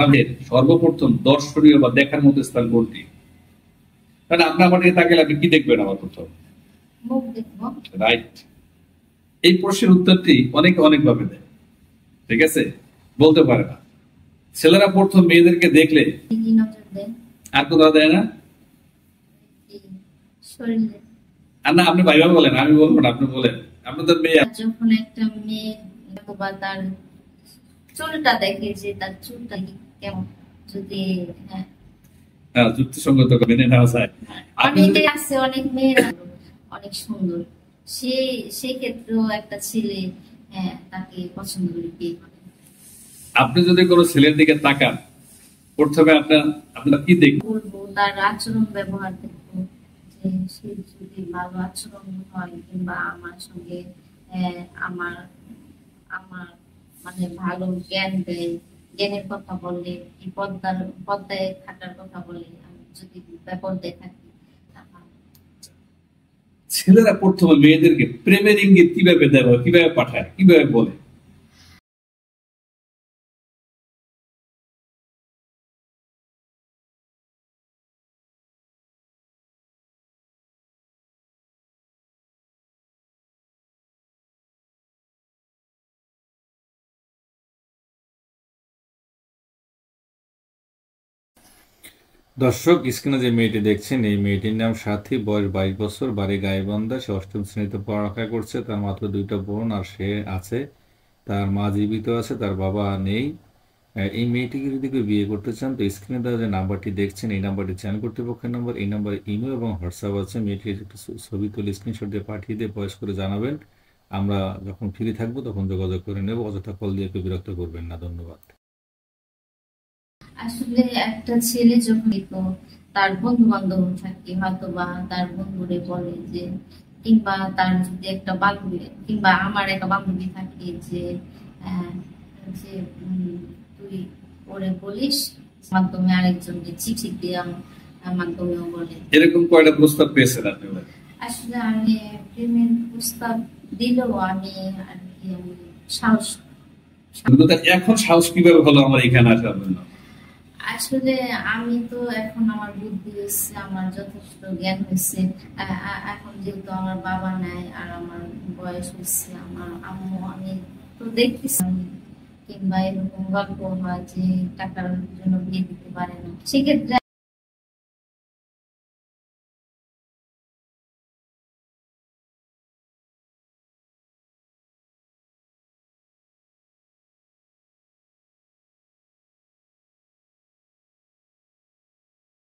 আমাদের সর্বপ্রথম দর্শনীয় বা দেখার মতো স্থান কোনটি? কারণ আপনি আমার দিকে তাকালে আপনি কি দেখবেন? আমার প্রথম রাইট। এই প্রশ্নের উত্তরটি অনেকে অনেক ভাবে দেয়, ঠিক আছে, বলতে পারে না। ছেলেরা প্রথম মেয়েদেরকে দেখলে আর কোথাও দেয় না। আর না, আপনি ভাইবা বলেন, আমি বলবো না, আপনি বলেন। আপনাদের মেয়ে যখন একটা মেয়ে বা তার চুলটা দেখে যে তার চুলটা কেমন, যদি যুক্তিসঙ্গত মেনে নেওয়া যায়। অনেকে আছে, অনেক মেয়েরা অনেক সুন্দর, সেই ক্ষেত্রেও একটা ছেলে তাকে পছন্দ করে বিয়ে করে। আপনি যদি কোনো ছেলের দিকে তাকান, প্রথমে আপনার কি দেখবেন? বলবো তার আচরণ ব্যবহার দেখবো, যে সে যদি ভালো আচরণ হয় কিংবা আমার সঙ্গে আমার আমার মানে ভালো জ্ঞান দেয়, জ্ঞানের কথা বললে, এই পদ্মায় থাকার কথা বলে, আমি যদি বিপর্দায় থাকি। ছেলেরা প্রথমে মেয়েদেরকে প্রেমের ইঙ্গিত কিভাবে দেয়, কিভাবে পাঠায়, কিভাবে বলে? দর্শক, স্ক্রিনে যে মেয়েটি দেখছেন, এই মেয়েটির নাম সাথী, বয়স 22 বছর, বাড়ি গাইবান্ধা। সে 8ম শ্রেণীতে পড়ালেখা করছে। তার মাত্র 2টা বোন আর সে আছে। তার মা জীবিত আছে, তার বাবা নেই। এই মেয়েটিকে যদি কেউ বিয়ে করতে চান, তো স্ক্রিনে দেওয়া যে নাম্বারটি দেখছেন, এই নাম্বারটি চ্যানেল কর্তৃপক্ষের নাম্বার। এই নাম্বারে ইমেল এবং হোয়াটসঅ্যাপ আছে। মেয়েটির একটু ছবি তুলে স্ক্রিনশট দিয়ে পাঠিয়ে দিয়ে ভয়েস করে জানাবেন। আমরা যখন ফ্রি থাকবো তখন যোগাযোগ করে নেব। অযথা কল দিয়ে কেউ বিরক্ত করবেন না। ধন্যবাদ। আসলে একটা ছেলে যখন তার বন্ধু বান্ধব থাকে, হয়তো বা তার বন্ধুরে বলে যে, কিংবা তার যদি একটা বান্ধবী কিংবা আমার একটা বান্ধবী থাকে যে যে তুই ওরে বলিস, মাধ্যমে আরেকজনকে চিঠি দেওয়ার মাধ্যমেও বলে। এরকম কয়টা প্রস্তাব পেয়েছেন আপনি? আসলে আমি প্রেমের প্রস্তাব দিলেও আমি আর কি সাহস। এখন সাহস কিভাবে হলো আমার এখানে আসার জন্য? আসলে আমি তো এখন আমার বুদ্ধি হয়েছে, আমার যথেষ্ট জ্ঞান হয়েছে। এখন যেহেতু আমার বাবা নাই আর আমার বয়স হয়েছে, আমার আম্মু, আমি তো দেখতেছি কিংবা এরকম গল্প হয় যে টাকার জন্য বিয়ে দিতে পারে না, সেক্ষেত্রে